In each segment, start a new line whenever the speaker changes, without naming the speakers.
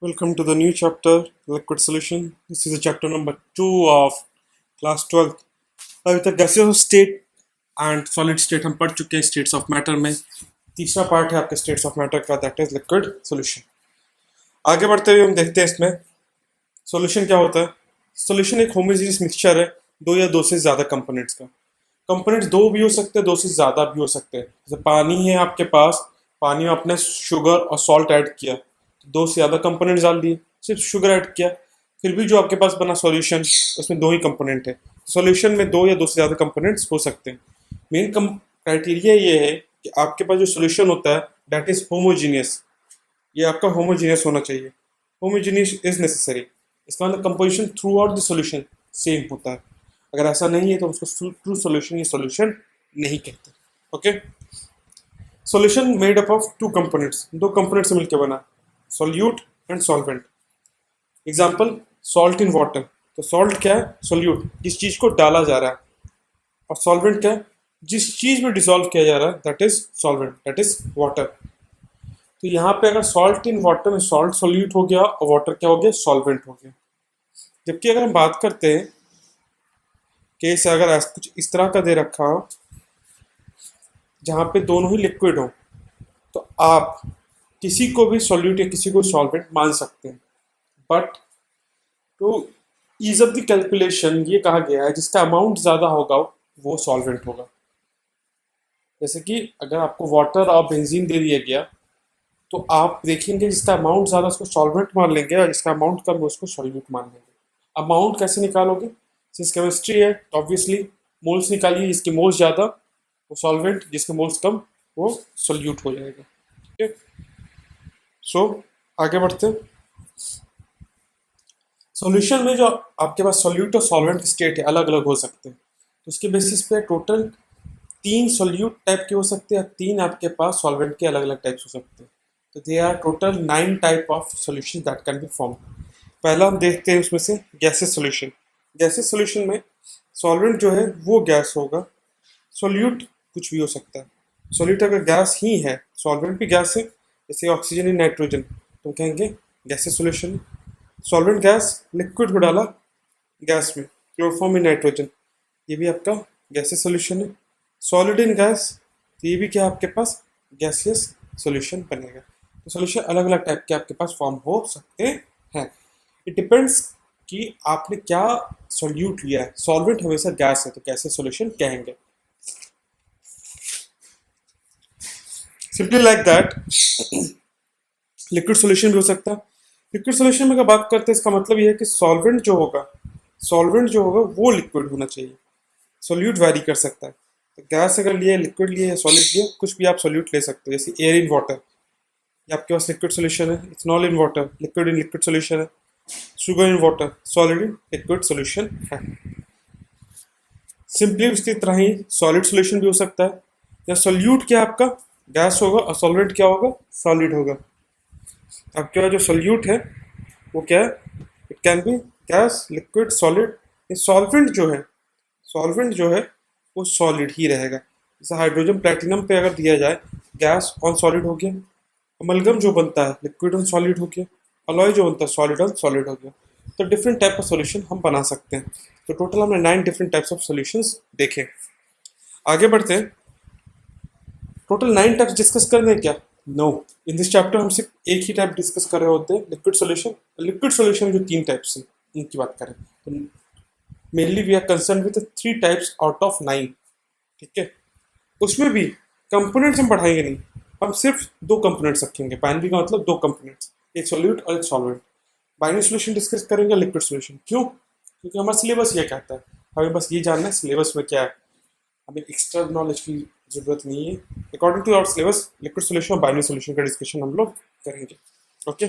Welcome to the new chapter, Liquid Solution. This is the chapter number 2 of class 12. अभी तक gaseous state and solid state हम पढ़ चुके हैं states of matter में. तीसरा पार्ट है आपके states of matter का, that is liquid solution. आगे बढ़ते हुए हम देखते हैं इसमें solution क्या होता है. Solution एक homogeneous mixture है दो या दो से ज़्यादा components का. Components दो भी हो सकते हैं, दो से ज़्यादा भी हो सकते हैं. जैसे पानी है आपके पास, पानी में आपने शुगर और सॉल्ट ऐड किया, दो से ज़्यादा कंपोनेंट्स डाल दिए, सिर्फ शुगर ऐड किया, फिर भी जो आपके पास बना सॉल्यूशन उसमें दो ही कंपोनेंट है. सॉल्यूशन में दो या दो से ज़्यादा कंपोनेंट्स हो सकते हैं. मेन क्राइटेरिया ये है कि आपके पास जो सॉल्यूशन होता है दैट इज होमोजीनियस. ये आपका होमोजीनियस होना चाहिए. Homogeneous is necessary. इसका मतलब composition through out the solution same होता है. अगर ऐसा नहीं है तो उसको ट्रू सॉल्यूशन या सॉल्यूशन नहीं कहते. Okay. Solution made up of two components, दो कंपोनेंट से मिलकर बना, solute and solvent. Example salt in water. तो सॉल्ट क्या है? सोल्यूट, जिस चीज को डाला जा रहा है. और सॉल्वेंट क्या है? जिस चीज में डिसॉल्व किया जा रहा है, that is solvent, that is water. तो यहाँ पे अगर सॉल्ट इन वाटर में सॉल्ट सोल्यूट हो गया और वाटर क्या हो गया? सॉल्वेंट हो गया. जबकि अगर हम बात करते हैं केस अगर कुछ इस तरह का दे रखा हो जहाँ पे दोनों ही लिक्विड हो, तो आप किसी को भी सॉल्यूट या किसी को सॉल्वेंट मान सकते हैं. But to ease of the calculation ये कहा गया है जिसका अमाउंट ज़्यादा होगा वो सॉल्वेंट होगा. जैसे कि अगर आपको वाटर और बेंजीन दे दिया गया तो आप देखेंगे जिसका अमाउंट ज़्यादा उसको सॉल्वेंट मान लेंगे और जिसका अमाउंट कम है उसको सॉल्यूट मान लेंगे. अमाउंट कैसे निकालोगे? सिंस केमिस्ट्री है तो ऑब्वियसली मोल्स निकालिए. जिसके मोल्स ज़्यादा वो सॉल्वेंट, जिसके मोल्स कम वो सॉल्यूट हो जाएगा. ठीक है. सो आगे बढ़ते हैं. सॉल्यूशन में जो आपके पास सॉल्यूट और सॉल्वेंट की स्टेट है अलग अलग हो सकते हैं. तो उसके बेसिस पे टोटल 3 सॉल्यूट टाइप के हो सकते हैं, 3 आपके पास सॉल्वेंट के अलग अलग टाइप्स हो सकते हैं. तो they are total 9 type of solution that can be form. पहला हम देखते हैं उसमें से गैसेस सॉल्यूशन. गैसेस सॉल्यूशन में सॉल्वेंट जो है वो गैस होगा, सॉल्यूट कुछ भी हो सकता है. सॉल्यूट अगर गैस ही है, सॉल्वेंट भी गैस है, जैसे ऑक्सीजन इन नाइट्रोजन, तो कहेंगे gases solution. Solvent gas, liquid को डाला गैस में, क्लोरोफॉर्म इन नाइट्रोजन, ये भी आपका गैसेस सॉल्यूशन है. सॉलिड इन गैस, तो ये भी क्या आपके पास गैसियस सॉल्यूशन बनेगा. तो सॉल्यूशन अलग अलग टाइप के आपके पास फॉर्म हो सकते हैं. इट डिपेंड्स कि आपने क्या सॉल्यूट लिया है. सॉल्वेंट हमेशा गैस है तो गैसियस सॉल्यूशन कहेंगे. Simply like that. Liquid solution भी हो सकता है. लिक्विड सॉल्यूशन में अगर बात करते हैं इसका मतलब ये है कि सॉल्वेंट जो होगा वो लिक्विड होना चाहिए. सॉल्यूट वैरी कर सकता है. तो गैस अगर लिए, लिक्विड लिए या सॉलिड लिए, कुछ भी आप सॉल्यूट ले सकते हो. जैसे एयर इन वाटर, ये आपके पास लिक्विड सॉल्यूशन है. Ethanol in water, liquid in liquid solution है. Sugar in water, solid in liquid solution है. सिंपली उसकी तरह ही सॉलिड सॉल्यूशन भी हो सकता है. या सॉल्यूट क्या आपका गैस होगा और सॉल्वेंट क्या होगा? सॉलिड होगा. आपके पास जो सॉल्यूट है वो क्या है? It can be gas, liquid, solid. Solvent जो है वो सॉलिड ही रहेगा. जैसे हाइड्रोजन प्लेटिनम पे अगर दिया जाए, गैस ऑन सॉलिड हो गया. अमलगम जो बनता है लिक्विड ऑन सॉलिड हो गया. अलॉय जो बनता है सॉलिड ऑन सॉलिड हो गया. तो डिफरेंट टाइप ऑफ सॉल्यूशन हम बना सकते हैं. तो टोटल हमने 9 डिफरेंट टाइप्स ऑफ सॉल्यूशंस देखे. आगे बढ़ते हैं. टोटल 9 टाइप्स डिस्कस करने हैं क्या? नो. इन दिस चैप्टर हम सिर्फ एक ही टाइप डिस्कस कर रहे होते हैं, लिक्विड सॉल्यूशन. लिक्विड सॉल्यूशन जो 3 टाइप्स हैं उनकी बात करें तो mainly we are concern with 3 types out of 9. ठीक है. उसमें भी कंपोनेंट्स हम बढ़ाएंगे नहीं, हम सिर्फ 2 कंपोनेंट्स रखेंगे. बाइनरी का मतलब 2 कंपोनेंट्स, एक सॉल्यूट और एक सॉल्वेंट. बाइनरी सॉल्यूशन डिस्कस करेंगे, लिक्विड सॉल्यूशन. क्यों? क्योंकि हमारा सिलेबस ये कहता है. हमें बस ये जानना है सिलेबस में क्या है. हमें एक्स्ट्रा नॉलेज की जरूरत नहीं है. According to our syllabus liquid solution और बाइनरी सॉल्यूशन का डिस्कशन हम लोग करेंगे. ओके.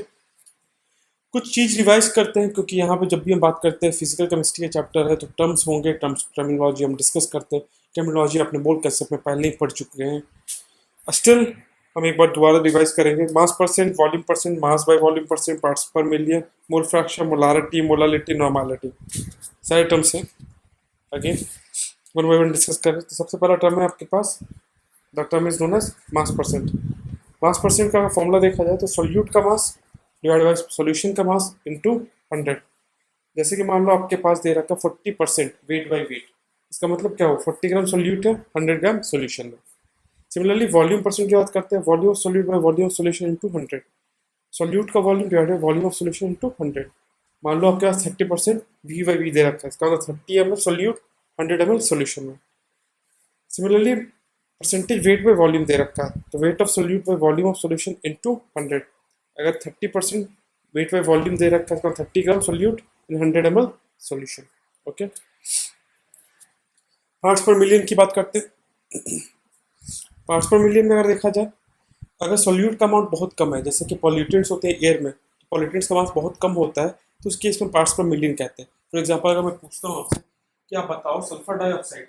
कुछ चीज़ रिवाइज करते हैं क्योंकि यहाँ पे जब भी हम बात करते हैं फिजिकल केमिस्ट्री के चैप्टर है तो टर्म्स होंगे, टर्मिनोलॉजी हम डिस्कस करते हैं. टर्मिनोलॉजी अपने बोल कंसेप्ट में पहले ही पढ़ चुके हैं. स्टिल हम एक बार दोबारा रिवाइज करेंगे. Mass percent, volume percent, mass by volume percent, parts per million, mole fraction, molarity, molality, normality, सारे टर्म्स हैं. Again one by one discuss करें. तो सबसे पहला टर्म है आपके पास, the term is known as mass percent. Mass percent का फॉर्मूला देखा जाए तो सॉल्यूट का मास डिवाइड बाय सॉल्यूशन का मास इनटू 100। जैसे कि मान लो आपके पास दे रखा 40% वेट बाई वेट, इसका मतलब क्या हो, 40 ग्राम सोल्यूट है 100 ग्राम सोल्यूशन में। सिमिलरली वॉल्यूम परसेंट की बात करते हैं, volume of solute by volume of solution into 100। Solute का volume divide by volume of solution into 100। मान लो आपके पास 30% वी बाई वी दे रखा है, इसका मतलब 30 ml सोल्यूट 100 ml सोल्यूशन में। Similarly percentage weight by volume दे रखा है, तो weight of solute by volume of solution into 100। अगर 30% वेट बाय वॉल्यूम दे रखा है, इसका 30 gram solute in 100 ml solution. Okay, parts per million की बात करते हैं। पार्ट्स पर मिलियन में अगर देखा जाए, अगर सोल्यूट का अमाउंट बहुत कम है, जैसे कि पॉल्यूटेंट्स होते हैं एयर में, तो पॉल्यूटेंट्स का मास बहुत कम होता है, तो उस केस में पार्ट्स पर मिलियन कहते हैं। फॉर एग्जांपल अगर मैं पूछता हूँ आपसे कि आप बताओ सल्फर डाइऑक्साइड,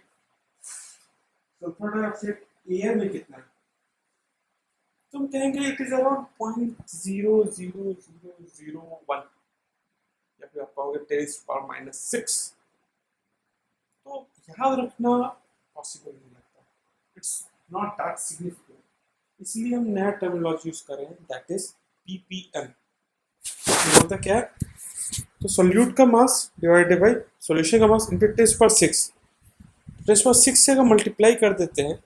एयर में कितना है, तुम कहेंगे इट इज अराउंड 0.00001, या फिर आप कहोगे 10⁻⁻⁶। तो याद रखना पॉसिबल नहीं लगता, इट्स नॉट दैट सिग्निफिकेंट, इसलिए हम नया टर्मिनोलॉजी यूज कर रहे हैं, दैट इज ppm। होता क्या है, तो सोल्यूट का मास डिवाइडेड बाय सॉल्यूशन का मास इनटू 10⁻⁶। 10⁻⁶ से अगर मल्टीप्लाई कर देते हैं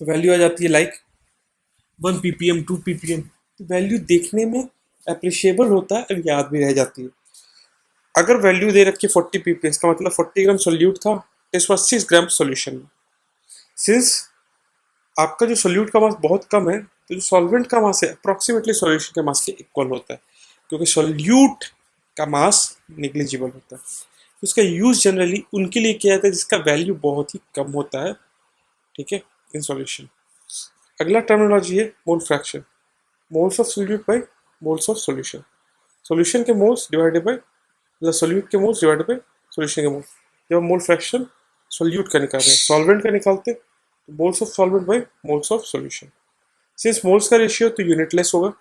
तो वैल्यू आ जाती है लाइक 1 ppm 2 ppm। तो वैल्यू देखने में अप्रिशिएबल होता है और याद भी रह जाती है। अगर वैल्यू दे रखी 40 ppm, इसका मतलब 40 ग्राम सोल्यूट था 10⁻⁶ ग्राम सोल्यूशन में। सिंस आपका जो सोल्यूट का मास बहुत कम है, तो जो सॉल्वेंट का मास है अप्रॉक्सीमेटली सोल्यूशन के मास के इक्वल होता है, क्योंकि सोल्यूट का मास निग्लिजिबल होता है। तो इसका यूज जनरली उनके लिए किया जाता है जिसका वैल्यू बहुत ही कम होता है, ठीक है, इन सॉल्यूशन। अगला टर्मिनोलॉजी है mole fraction, moles of solute by moles of solution. Solution के मोल्स डिवाइडेड बाय मतलब सोल्यूट के मोल्स डिवाइडेड बाय सॉल्यूशन के मोल्स। जब मोल फ्रैक्शन सोल्यूट का निकाल रहे हैं, सॉल्वेंट का निकालते तो moles of solvent by moles of solution. Since moles का रेशियो तो यूनिटलेस होगा,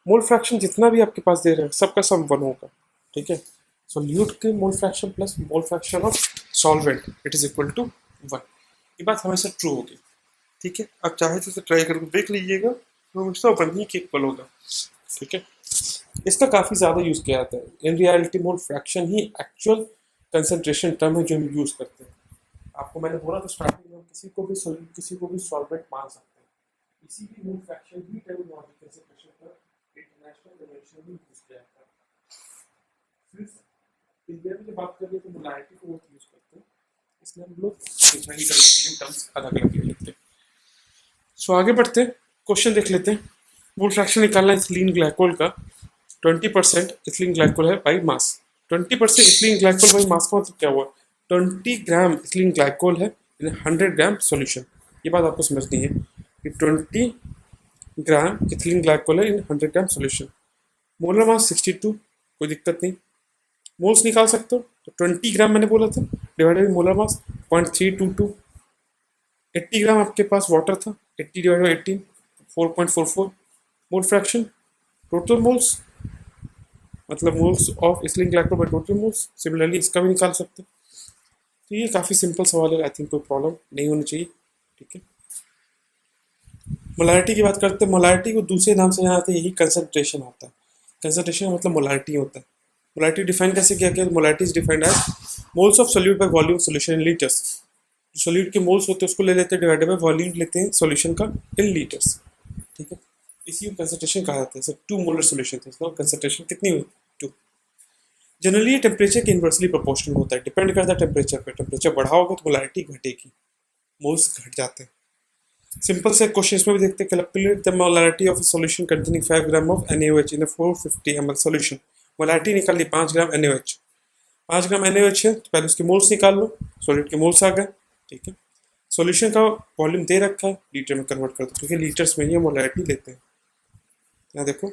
मोल फ्रैक्शन जितना भी आपके पास दे रहे हैं सबका सम 1 होगा, ठीक है। सोल्यूट के mole fraction plus mole fraction of solvent it is equal to 1। ये बात हमेशा ट्रू होगी, ठीक है। आप चाहे तो ट्राई करके देख लीजिएगा, तो हमेशा 1 ही के इक्वल होगा, ठीक है। इसका काफ़ी ज़्यादा यूज़ किया जाता है। In reality mole fraction he actual concentration term है जो हम यूज़ करते हैं। आपको मैंने बोला था स्टार्टिंग में, किसी को भी सॉल्वेंट मान सकते हैं, इसी की मोल फ्रैक्शन ही टर्मिनोलॉजी कंसंट्रेशन पर इंटरनेशनल कन्वेंशन में यूज़ किया जाता है। फिर इंडिया में जब बात करें तो मोलारिटी को बहुत यूज़ करते हैं, इसलिए हम लोग डिफाइन करने टर्म्स अलग अलग ले लेते हैं। सो आगे बढ़ते हैं, क्वेश्चन देख लेते हैं। मोल फ्रैक्शन निकालना है इथिलीन ग्लाइकोल का। 20% इथिलीन ग्लाइकोल है by mass. 20% ethylene glycol by mass का मतलब क्या हुआ, 20 ग्राम इथिलीन ग्लाइकोल है इन 100 ग्राम सॉल्यूशन। ये बात आपको समझनी है कि 20 ग्राम इथिलीन ग्लाइकोल है इन 100 ग्राम सॉल्यूशन। मोलर मास 62, कोई दिक्कत नहीं, मोल्स निकाल सकते हो। तो 20 ग्राम मैंने बोला था divided by molar mass 0.322। 80 gram आपके पास वाटर था, 80 divide by 18 4.44। Mole fraction total moles मतलब moles of ethylene glycol by total moles. Similarly इसका भी निकाल सकते हैं। तो ये काफ़ी सिंपल सवाल है, आई थिंक कोई प्रॉब्लम नहीं होनी चाहिए, ठीक है। मोलारिटी की बात करते हैं। मोलारिटी को दूसरे नाम से यहाँ आते हैं, यही कंसंट्रेशन होता है। कंसंट्रेशन मतलब मोलारिटी होता है। मोलारिटी डिफाइन कैसे किया गया, molarity is defined as moles of solute by volume solution in litres. जो सोल्यूट के मोल्स होते हैं उसको ले लेते हैं डिवाइडेड बाय वॉल्यूम लेते हैं सोल्यूशन का इन लीटर्स, ठीक है। इसी को कंसंट्रेशन कहा जाता है। सर 2 मोलर सोल्यूशन थे, इसका कंसंट्रेशन कितनी हुई, 2। जनरली ये टेम्परेचर के इन्वर्सली प्रोपोर्शनल होता है, डिपेंड करता है टेम्परेचर पे। टेम्परेचर बढ़ा होगा तो मोलारिटी घटेगी, मोल्स घट जाते हैं। सिंपल से क्वेश्चन इसमें भी देखते हैं, calculate the molarity of a solution containing 5 gram of NaOH in a 450 ml solution. Molarity निकाल ली 5 ग्राम NaOH। 5 ग्राम NaOH है तो पहले उसके मोल्स निकाल लो, सॉलिड के मोल्स आ गए, ठीक है। सॉल्यूशन का वॉल्यूम दे रखा है, लीटर में कन्वर्ट कर दो, क्योंकि लीटर्स में ही मोलारिटी लेते हैं। यहाँ देखो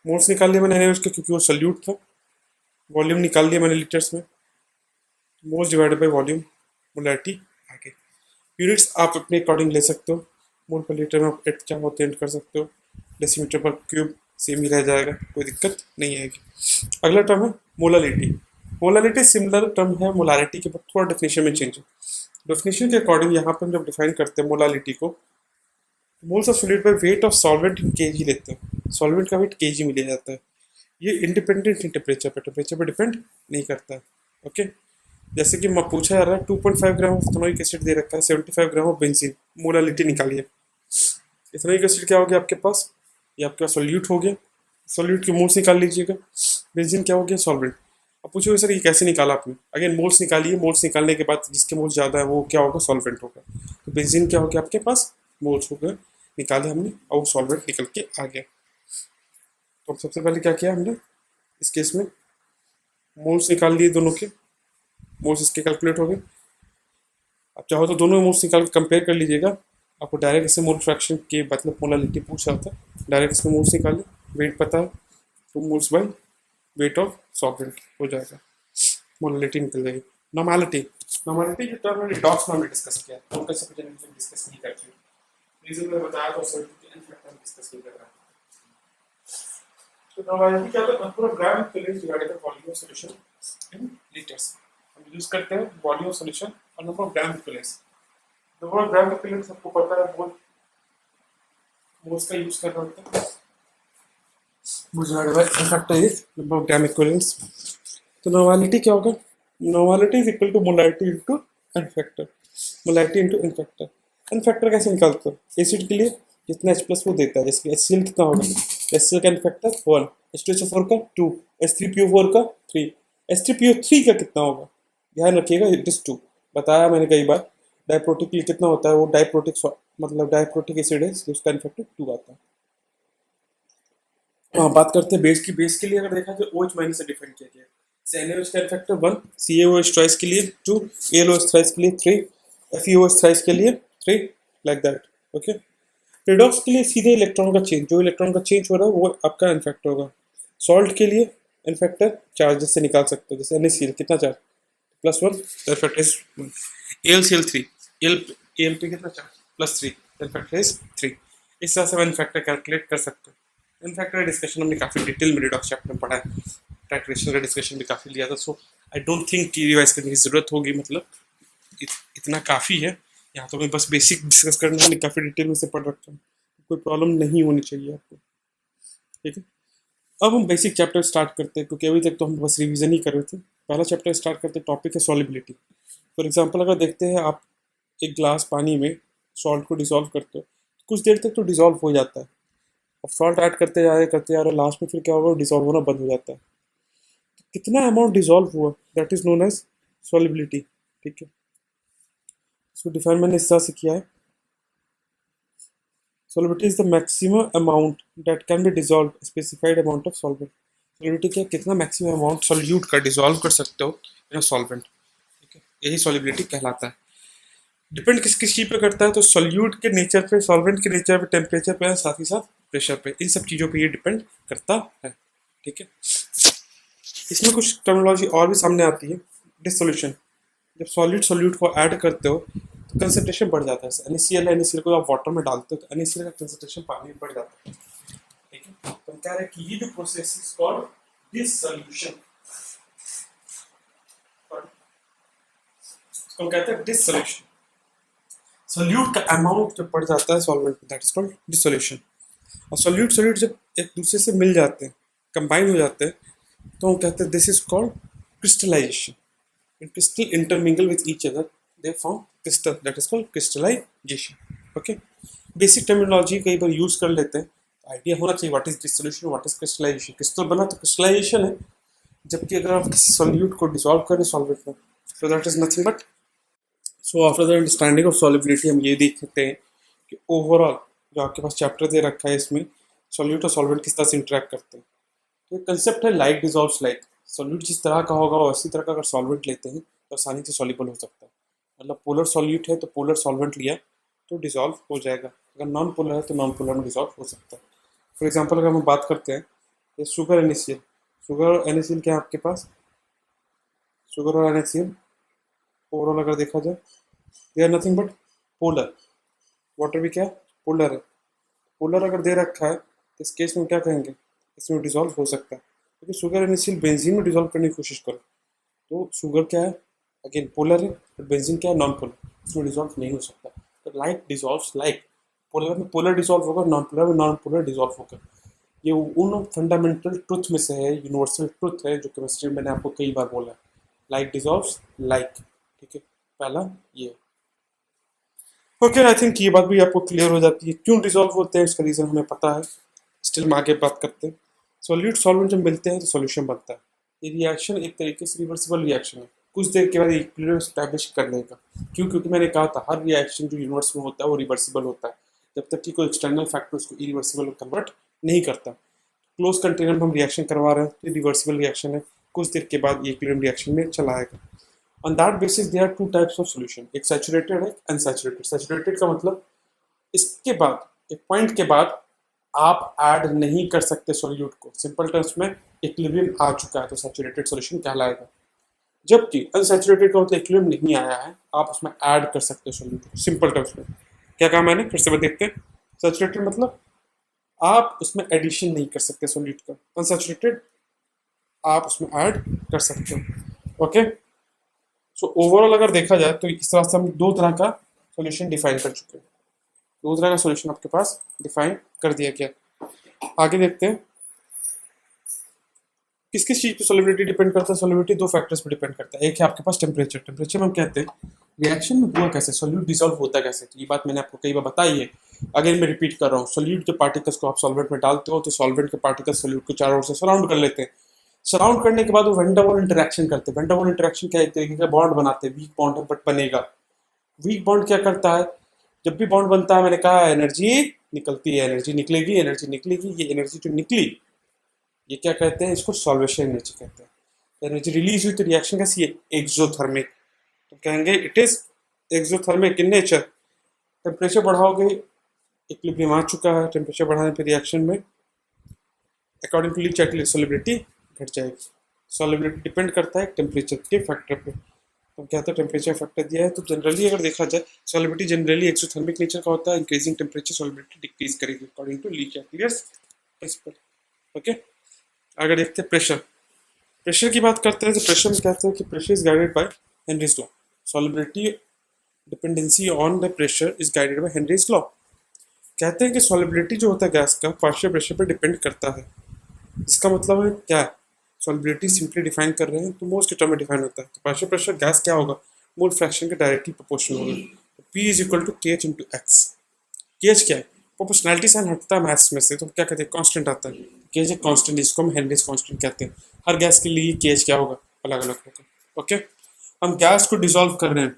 मोल्स निकाल लिया मैंने NaOH के, क्योंकि वो सॉल्यूट था। वॉल्यूम निकाल लिया मैंने लीटर्स में, moles divided by volume, molarity आगे। यूनिट्स आप अपने अकॉर्डिंग ले सकते हो, मोल पर लीटर में आप चाहो तो एंड कर सकते हो, डेसीमीटर पर क्यूब सेम ही रह जाएगा, कोई दिक्कत नहीं आएगी। अगला टर्म है मोलालिटी। मोलालिटी सिमिलर टर्म है मोलारिटी के, बाद थोड़ा डेफिनेशन में चेंज है। डेफिनेशन के अकॉर्डिंग यहाँ पर हम जब डिफाइन करते हैं मोलालिटी को, moles of solid by weight of solvent in KG लेते हैं, सॉल्वेंट का वेट केजी में लिया जाता है। ये इंडिपेंडेंट टेम्परेचर पे डिपेंड नहीं करता है। ओके, जैसे कि मैं पूछा जा रहा है 2.5 ग्राम ऑफ इथेनॉइक एसिड दे रखा है, 75 ग्राम ऑफ बेंजीन, मोलालिटी निकालिए। इथेनॉइक एसिड क्या हो गया आपके पास, ये आपके पास सोल्यूट हो गया, सोल्यूट के मोल्स निकाल लीजिएगा। बेंजीन क्या हो गया, सॉल्वेंट। अब पूछोगे सर ये कैसे निकाला आपने, अगेन मोल्स निकालिए, मोल्स निकालने के बाद जिसके मोल्स ज़्यादा है वो क्या होगा, सॉल्वेंट होगा। तो बेंजीन क्या हो गया आपके पास, मोल्स हो गए, निकाले हमने और वो सॉल्वेंट निकल के आ गया। तो सबसे पहले क्या किया हमने इस केस में, मोल्स निकाल लिए दोनों के, मोल्स इसके कैलकुलेट हो गए। आप चाहो तो दोनों मोल्स निकाल के कंपेयर कर लीजिएगा, आपको डायरेक्ट इससे मोल फ्रैक्शन के मतलब मोलालिटी पूछ रहा था, डायरेक्ट इसमें मोल्स निकाले, वेट पता है, तो moles by weight of solvent हो जाएगा, मोलालिटी निकल जाएगी। नॉर्मैलिटी, नॉर्मैलिटी जो टर्म मैंने डॉक्स में डिस्कस किया, तो कैसे डिस्कस नहीं करते, रीजन मैंने बताया तो सर डिस्कस नहीं कर रहा है। तो नॉर्मैलिटी क्या होता है, number of gram filling divided by volume of solution in litres. हम यूज करते हैं वॉल्यूम ऑफ सॉल्यूशन और number of gram fillings. Number of gram fillings आपको पता है, मोल्स का यूज कर रहा होता है, factor is number of gram equivalents. तो नॉर्मैलिटी क्या होगा, normality is equal to molarity into N factor, molarity into N factor. N factor कैसे निकालते हो, एसिड के लिए जितना H प्लस वो देता है, जैसे HCl कितना होगा, HCl का एन फैक्टर 1, H2SO4 का 2, H3PO4 का 3, H3PO3 का कितना होगा, ध्यान रखिएगा इट इज 2, बताया मैंने कई बार। डाइप्रोटिक के लिए कितना होता है, वो डाइप्रोटिक मतलब डाइप्रोटिक एसिड है इसलिए उसका एन फैक्टर 2 आता है। हाँ, बात करते हैं बेस की, बेस के लिए अगर देखा तो OH माइनस से डिफाइन किया गया है। NaOH का फैक्टर 1, CaOH ट्वाइस के लिए 2, AlOH थ्राइस के लिए 3, FeOH थ्राइस के लिए 3, लाइक दैट। ओके, रिडॉक्स के लिए सीधे इलेक्ट्रॉन का चेंज, जो इलेक्ट्रॉन का चेंज हो रहा है वो आपका इनफैक्टर होगा। सॉल्ट के लिए इनफैक्टर चार्जेस से निकाल सकते हो, जैसे NaCl कितना charge, +1, n-factor is 1। AlCl3, AlP कितना चार्ज, +3, इनफैक्टर इज 3। इस तरह से हम इनफैक्टर कैलकुलेट कर सकते हैं। इनफैक्टर डिस्कशन हमने काफ़ी डिटेल में रिडॉक्स चैप्टर में पढ़ा है, टाइट्रेशन का डिस्कशन भी काफ़ी लिया था, सो आई डोंट थिंक कि रिवाइज करने की ज़रूरत होगी, मतलब इतना काफ़ी है। यहाँ तो मैं बस बेसिक डिस्कस करना है, काफ़ी डिटेल में से पढ़ रखा हूँ, कोई प्रॉब्लम नहीं होनी चाहिए आपको, ठीक है। अब हम बेसिक चैप्टर स्टार्ट करते हैं, क्योंकि अभी तक तो हम बस रिवीजन ही कर रहे थे। पहला चैप्टर स्टार्ट करते हैं, टॉपिक है सॉलिबिलिटी। फॉर एग्जाम्पल अगर देखते हैं आप एक ग्लास पानी में सॉल्ट को डिसॉल्व करते हो, तो कुछ देर तक तो डिसॉल्व हो जाता है, अब सॉल्ट ऐड करते जा रहे लास्ट में फिर क्या होगा, डिसॉल्व होना बंद हो जाता है। तो कितना अमाउंट डिसॉल्व हुआ, that is known as solubility, ठीक है। इसको डिफाइन मैंने इस तरह से किया है, solubility is the maximum amount that can B dissolve specified amount of solvent. Solubility क्या, कितना मैक्सिमम अमाउंट सॉल्यूट का डिसॉल्व कर सकते हो इन सॉल्वेंट, ठीक है, यही सॉलिबिलिटी कहलाता है। डिपेंड किस किस चीज़ पे करता है, तो सॉल्यूट के नेचर पे, सॉल्वेंट के नेचर पे, टेम्परेचर पे, साथ ही साथ प्रेशर पे, इन सब चीज़ों पे ये डिपेंड करता है, ठीक है। इसमें कुछ टर्मिनोलॉजी और भी सामने आती है, डिसोल्यूशन। जब सॉलिड सॉल्यूट को ऐड करते हो तो कंसंट्रेशन बढ़ जाता है, NaCl को आप वाटर में डालते हो तो NaCl का कंसंट्रेशन पानी में बढ़ जाता है, ठीक है। तो हम कह रहे हैं कि ये जो प्रोसेस इज कॉल्ड डिसोल्यूशन, हम कहते हैं डिसोल्यूशन। सॉल्यूट का अमाउंट जब बढ़ जाता है सॉल्वेंट में, दैट इज कॉल्ड डिसोल्यूशन। और सॉल्यूट सॉल्यूट जब एक दूसरे से मिल जाते हैं, कंबाइन हो जाते हैं, तो हम कहते हैं this is called crystallization. When crystal intermingle with each other, they form crystal. That is called crystallization. Okay. Basic terminology कई बार यूज कर लेते हैं, आइडिया होना चाहिए what is dissolution, what is crystallization. Crystal बना तो क्रिस्टलाइजेशन है, जबकि अगर आप किसी सॉल्यूट को डिसॉल्व करें सॉल्वेंट में, so that is nothing but, so after the understanding of solubility हम ये देख सकते हैं कि ओवरऑल जो आपके पास चैप्टर दे रखा है इसमें सॉल्यूट और सॉल्वेंट किस तरह से इंटरेक्ट करते हैं। तो कंसेप्ट है लाइक डिजॉल्व्स लाइक, सॉल्यूट जिस तरह का होगा उसी तरह का अगर सॉल्वेंट लेते हैं तो आसानी से सॉल्युबल हो सकता है। मतलब पोलर सॉल्यूट है तो पोलर सॉल्वेंट लिया तो डिजॉल्व हो जाएगा, अगर नॉन पोलर है तो नॉन पोलर में डिजॉल्व हो सकता है। फॉर एग्जांपल अगर हम बात करते हैं ये शुगर NaCl, शुगर और NaCl क्या है आपके पास, शुगर और NaCl ओवरऑल अगर देखा जाए they are nothing but polar, water भी क्या पोलर है। पोलर अगर दे रखा है तो इस केस में क्या कहेंगे, इसमें डिजॉल्व हो सकता है, क्योंकि शुगर NaCl बेंजीन में डिजॉल्व करने की कोशिश करो तो शुगर क्या है अगेन पोलर है, बट बेंजीन क्या है नॉन पोलर, इसमें डिजॉल्व नहीं हो सकता। तो लाइक डिजॉल्व्स लाइक, पोलर में पोलर डिसॉल्व होगा, नॉन पोलर में नॉन पोलर डिसॉल्व होगा। ये उन फंडामेंटल ट्रुथ में से है, यूनिवर्सल ट्रुथ है जो केमिस्ट्री में मैंने आपको कई बार बोला है। लाइक डिसॉल्व्स लाइक, ठीक है, पहला ये। ओके, आई थिंक ये बात भी आपको क्लियर हो जाती है क्यों डिसॉल्व होते हैं, इसका रीज़न हमें पता है। स्टिल हम आगे बात करते हैं। सॉल्यूट सॉल्वेंट जब मिलते हैं तो सॉल्यूशन बनता है। ये रिएक्शन एक तरीके से रिवर्सिबल रिएक्शन है, कुछ देर के बाद इक्विलिब्रियम स्टैब्लिश कर लेगा। क्यों? क्योंकि मैंने कहा था हर रिएक्शन जो यूनिवर्स में होता है वो रिवर्सिबल होता है, जब तक कि कोई एक्सटर्नल फैक्टर उसको इरिवर्सिबल कन्वर्ट नहीं करता। क्लोज कंटेनर में हम रिएक्शन करवा रहे हैं तो रिवर्सिबल रिएक्शन है, कुछ देर के बाद ये इक्विलिब्रियम रिएक्शन में चला आएगा। On that basis there are two types of solution, एक सैचुरेटेड है, अनसैचुरेटेड। सैचुरेटेड का मतलब इसके बाद एक पॉइंट के बाद आप ऐड नहीं कर सकते सॉल्यूट को, सिंपल टर्म्स में इक्विलिब्रियम आ चुका है तो सैचुरेटेड सॉल्यूशन कहलाएगा। जबकि अनसैचुरेटेड का मतलब इक्विलिब्रियम नहीं आया है, आप उसमें ऐड कर सकते हो सॉल्यूट को। सिंपल टर्म्स में क्या कहा मैंने, फिर से देखते हैं। सैचुरेटेड मतलब आप उसमें एडिशन नहीं कर सकते सॉल्यूट का, अनसैचुरेटेड आप उसमें ऐड कर सकते हो। ओके, सो ओवरऑल अगर देखा जाए तो इस तरह से हम दो तरह का सॉल्यूशन डिफाइन कर चुके हैं। दो तरह का सॉल्यूशन आपके पास डिफाइन कर दिया गया। आगे देखते हैं किस किस चीज़ पे सॉल्युबिलिटी डिपेंड करता है। सॉल्युबिलिटी दो फैक्टर्स पे डिपेंड करता है। एक है आपके पास टेम्परेचर। टेम्परेचर में हम कहते हैं रिएक्शन में हुआ कैसे, सॉल्यूट डिसॉल्व होता कैसे। तो ये बात मैंने आपको कई बार बताई है, अगर मैं रिपीट कर रहा हूँ। सॉल्यूट के पार्टिकल्स को आप सॉल्वेंट में डालते हो तो सॉल्वेंट के पार्टिकल्स सॉल्यूट को चारों ओर से सराउंड कर लेते हैं। सराउंड करने के बाद वो वेन डर वॉल इंटरेक्शन करते हैं। वेन डर वॉल इंटरेक्शन क्या, एक तरीके का बॉन्ड बनाते हैं। वीक बॉन्ड है बट बनेगा। वीक बॉन्ड क्या करता है, जब भी बॉन्ड बनता है मैंने कहा एनर्जी निकलती है, एनर्जी निकलेगी, एनर्जी निकलेगी। ये एनर्जी जो निकली ये क्या कहते हैं, इसको सॉल्वेशन एनर्जी कहते हैं। एनर्जी रिलीज हुई तो रिएक्शन कैसी है, एक्सोथर्मिक। तो कहेंगे it is exothermic in nature. Temperature बढ़ाओगे, इक्विलिब्रियम आ चुका है, टेम्परेचर बढ़ाने पर रिएक्शन में according to Le Chatelier solubility घट जाएगी। सॉल्युबिलिटी डिपेंड करता है टेम्परेचर के फैक्टर पे। तो क्या था, टेम्परेचर फैक्टर दिया है तो जनरली अगर देखा जाए सॉल्युबिलिटी जनरली एक्सोथर्मिक नेचर का होता है। इंक्रीजिंग टेम्परेचर सॉल्युबिलिटी डिक्रीज करेगी according to Le Chatelier's principle. Okay, आगे देखते हैं प्रेशर। प्रेशर की बात करते हैं तो प्रेशर में कहते हैं कि pressure is guided by Henry's law. Solubility dependency on the pressure is guided by Henry's law. कहते हैं कि सॉल्युबिलिटी जो होता है गैस का पार्शियल प्रेशर पर डिपेंड करता है। इसका मतलब है क्या है, सॉल्युबिलिटी सिंपली डिफाइन कर रहे हैं तो मोल्स के टर्म में डिफाइन होता है। तो पार्शियल प्रेशर गैस क्या होगा, मोल फ्रैक्शन के डायरेक्टली प्रोपोर्शनल होगा। तो P is equal to KH into X. KH क्या है, प्रोपोर्शनैलिटी साइन हटता है मैथ्स में से तो क्या कहते हैं, कांस्टेंट आता है। KH एक कांस्टेंट, इसको हम हेनरीज कांस्टेंट कहते हैं। हर गैस के लिए KH क्या होगा, अलग अलग होगा। ओके, हम गैस को डिसॉल्व कर रहे हैं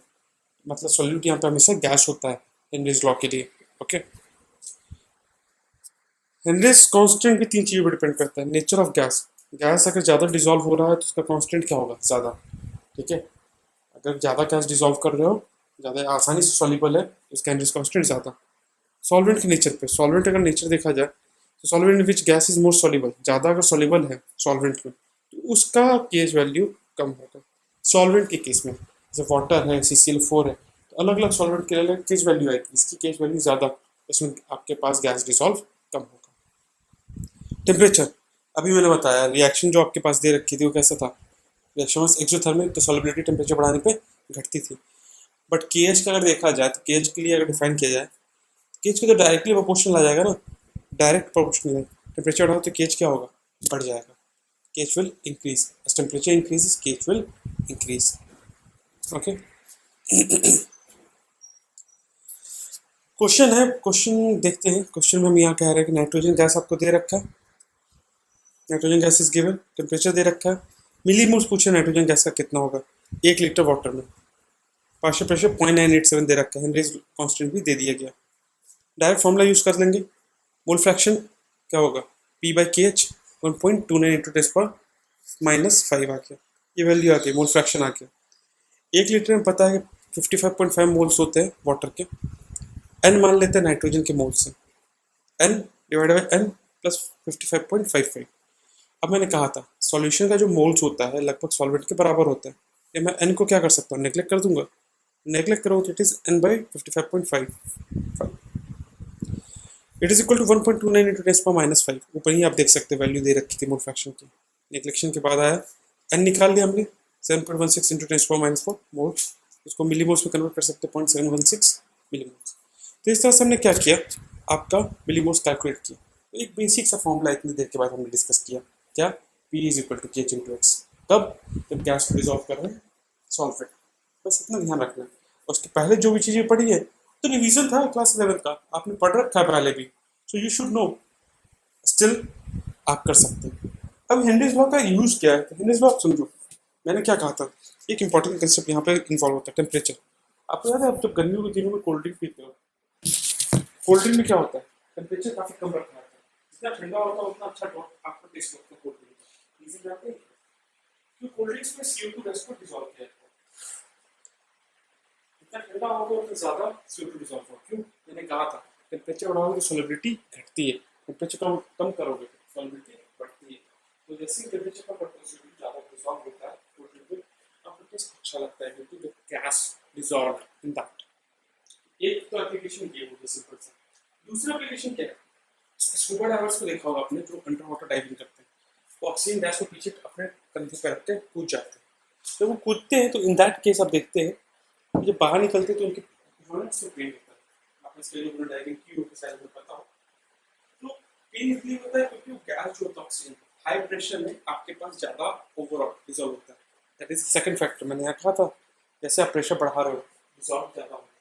मतलब सॉल्यूट यहाँ पे हमेशा गैस होता है हेनरीज लॉ के लिए। ओके, हेनरीज कांस्टेंट भी तीन चीज़ों पर डिपेंड करता है। नेचर ऑफ गैस, गैस अगर ज़्यादा डिसॉल्व हो रहा है तो उसका कांस्टेंट क्या होगा, ज़्यादा। ठीक है, अगर ज़्यादा गैस डिसॉल्व कर रहे हो, ज़्यादा आसानी से सॉल्युबल है तो उसका हेनरीज कांस्टेंट ज़्यादा। सॉल्वेंट के नेचर पे, सॉल्वेंट अगर नेचर देखा जाए तो solvent which gas is more soluble, ज़्यादा अगर सॉल्युबल है सॉल्वेंट में तो उसका केएच वैल्यू कम होगा। सॉल्वेंट के केस में जैसे वाटर है, CCl4 है, तो अलग अलग सॉल्वेंट के अलग केएच वैल्यू आएगी। इसकी केएच वैल्यू ज़्यादा, इसमें आपके पास गैस डिसॉल्व कम होगा। टेम्परेचर, अभी मैंने बताया रिएक्शन जो आपके पास दे रखी थी वो कैसा था, रिएक्शन वाज एक्सोथर्मिक, तो सॉल्युबिलिटी टेम्परेचर बढ़ाने पे घटती थी। बट केएच का अगर देखा जाए तो केएच के लिए अगर डिफाइन किया जाए, केएच को तो डायरेक्टली प्रोपोर्शनल आ जाएगा ना, डायरेक्ट प्रोपोर्शनल है। टेम्परेचर बढ़ाओ तो केएच क्या होगा, बढ़ जाएगा। KH will increase as temperature increases, KH will increase. Okay, question है, क्वेश्चन देखते हैं। क्वेश्चन में हम यहाँ कह रहे हैं कि नाइट्रोजन गैस आपको दे रखा है, nitrogen gas is given, temperature दे रखा है, मिलीमोल्स पूछे नाइट्रोजन गैस का कितना होगा 1 लीटर वाटर में, पार्शियल प्रेशर 0.987 दे रखा है, हेनरीज कांस्टेंट भी दे दिया गया। डायरेक्ट फॉर्मूला यूज कर लेंगे। मोल फ्रैक्शन क्या होगा, P/KH 1.29 इंटू 10⁻⁻5 आ गया, ये वैल्यू आ गई, मोल फ्रैक्शन आ गया। 1 लीटर में पता है 55.5 मोल्स होते हैं वाटर के। n मान लेते हैं नाइट्रोजन के मोल्स से, n divide by n plus 55.55। अब मैंने कहा था सॉल्यूशन का जो मोल्स होता है लगभग सॉल्वेंट के बराबर होता है। ये मैं n को क्या कर सकता हूँ, नेग्लेक्ट कर दूंगा। नेग्लेक्ट करो तो it is n/55.5। It is equal to 1.29 into 10⁻⁻5। ऊपर ही आप देख सकते हैं वैल्यू दे रखी थी मोल फ्रैक्शन की। नेग्लेक्शन के बाद आया n निकाल लिया हमने 7.16 इंटू 10⁻⁴ मोल, उसको मिलीमोल्स में कन्वर्ट कर सकते हैं 0.716 मिलीमोल्स। तो इस तरह से हमने क्या किया, आपका मिलीमोल्स कैलकुलेट किया। तो एक बेसिक सा फॉर्मूला इतनी देर के बाद हमने डिस्कस किया, क्या, P is equal to KH into X. कब, जब गैस को डिजॉल्व कर रहे हैं सॉल्वेंट, बस इतना ध्यान रखना है। उसके पहले जो भी चीज़ें पढ़ी है तो रिवीजन था क्लास 11 का, आपने पढ़ रखा है पहले भी, so you should know, still आप कर सकते हैं। अब हेनरीज लॉ का यूज़ क्या है, तो हेनरीज लॉ समझो, मैंने क्या कहा था, एक इंपॉर्टेंट कंसेप्ट यहाँ पे इन्वॉल्व होता है, टेम्परेचर। आपको याद है, आप जब गर्मियों के दिनों में कोल्ड ड्रिंक पीते हो, कोल्ड ड्रिंक में क्या होता है, टेम्परेचर काफ़ी कम रखा रहता है, जितना ठंडा होता है उतना अच्छा आपको टेस्ट लगता है कोल्ड ड्रिंक। रीजन जानते हैं क्यों? कोल्ड ड्रिंक्स में CO2 गैस को डिजॉल्व किया जाता है, जितना ठंडा होगा उतना ज़्यादा CO2 डिजॉल्व होगा। क्यों? मैंने कहा था टेम्परेचर बढ़ाओगे तो सोलिबिलिटी घटती है, टेम्परेचर कम कम करोगे तो सोलिबिलिटी बढ़ती है। तो जैसे ही टेम्परेचर कम बढ़ता है सोलिबिलिटी ज़्यादा डिजॉल्व होता है, कोल्ड ड्रिंक में आपको टेस्ट अच्छा लगता है क्योंकि the gas dissolve in that. एक तो एप्लीकेशन ये होगी सिंपल सा। दूसरा एप्लीकेशन क्या है, स्कूबा डाइवर्स को देखा होगा आपने, जो अंडर वाटर डाइविंग करते हैं, वो ऑक्सीजन गैस को पीछे अपने कंधे पे रख के कूद जाते हैं। जब वो कूदते हैं तो इन दैट केस आप देखते हैं जब बाहर निकलते हैं तो उनके से पेन होता है। आपने इसके लिए उन्होंने डाइविंग की होगी शायद में पता हो। तो पेन इसलिए होता है क्योंकि वो गैस जो होता है ऑक्सीजन हाई प्रेशर में आपके पास ज़्यादा ओवरऑल डिजॉल्व होता है। दैट इज सेकंड फैक्टर, मैंने यहाँ कहा था जैसे आप प्रेशर बढ़ा रहे हो डिजॉल्व ज़्यादा होता है।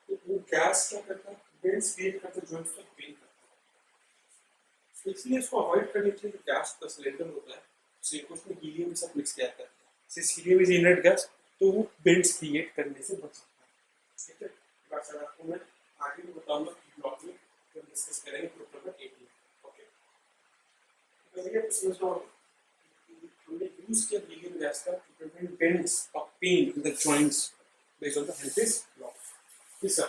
तो वो गैस क्या करता है, बेंड्स क्रिएट करता है, जॉइंट्स में पेन करता है। तो इसलिए इसको अवॉइड करने के लिए गैस का सिलेंडर होता है, सिलिकॉन में हीलियम के साथ मिक्स किया जाता है। Since helium is inert gas तो वो बेंड्स क्रिएट करने से बच सकता है। ठीक है, बस आपको मैं आगे भी बताऊंगा कि ब्लॉक में जब डिस्कस करेंगे ग्रुप नंबर 18। ओके, तो ये समझना होगा हमने यूज किया हीलियम गैस का to prevent bends of pain in the joints based on the Henry's law. ठीक है,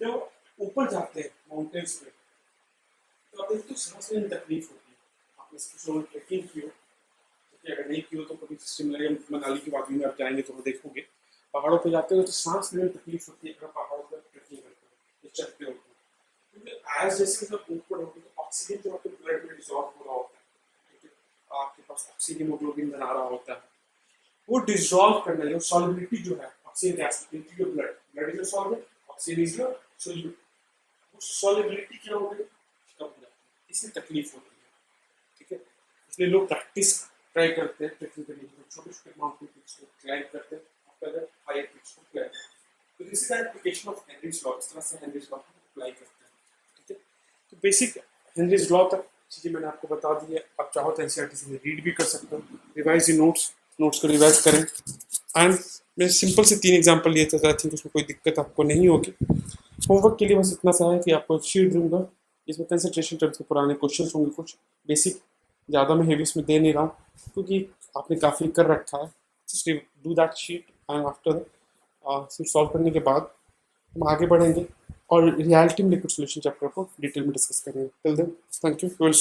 जब ऊपर जाते हैं माउंटेन्स पे तो आप देखते हो सांस लेने में तकलीफ होती है। आपने इसकी जो ट्रेकिंग की हो, क्योंकि अगर नहीं की हो तो कभी शिमला या मनाली की वादी में आप जाएंगे तो वो देखोगे, पहाड़ों पे जाते हो तो सांस लेने में तकलीफ होती है अगर पहाड़ों पर ट्रेकिंग करते हो या चढ़ते हो, क्योंकि आज जैसे जब ऊपर होते तो ऑक्सीजन जो आपके ब्लड में डिसॉल्व हो रहा होता है, ठीक है, आपके पास ऑक्सीजन हीमोग्लोबिन बना रहा होता है, वो डिसॉल्व करने जो सॉल्युबिलिटी जो है oxygen gas into your blood, blood is your solvent, oxygen is your solute, वो सॉल्युबिलिटी क्या हो गई, कम हो जाती है, इसलिए तकलीफ होती है। ठीक है, इसलिए लोग प्रैक्टिस ट्राई करते हैं ट्रेकिंग करने के लिए, छोटे छोटे माउंटेन पीक्स को क्लाइंब करते हैं, आफ्टर हायर पीक्स को क्लाइंब। तो this is the application of Henry's law, इस तरह से हेनरीज लॉ को अप्लाई करते हैं। ठीक है, तो बेसिक हेनरीज लॉ तक चीज़ें मैंने आपको बता दी है। आप चाहो तो एनसीईआरटी से रीड भी कर सकते हो, रिवाइज ये नोट्स को रिवाइज करें। एंड मैं सिंपल से 3 एग्जाम्पल लिए थे, आई थिंक उसमें कोई दिक्कत आपको नहीं होगी। होमवर्क के लिए बस इतना सा है कि आपको एक शीट दूंगा, इसमें कंसंट्रेशन टेस्ट के पुराने क्वेश्चन होंगे, कुछ बेसिक, ज़्यादा मैं हेवी इसमें दे नहीं रहा हूँ क्योंकि आपने काफ़ी कर रखा है। Just do that sheet and after सिर्फ सॉल्व करने के बाद हम आगे बढ़ेंगे और रियलिटी में लिक्विड सॉल्यूशन चैप्टर को डिटेल में डिस्कस करेंगे। Till then thank you, will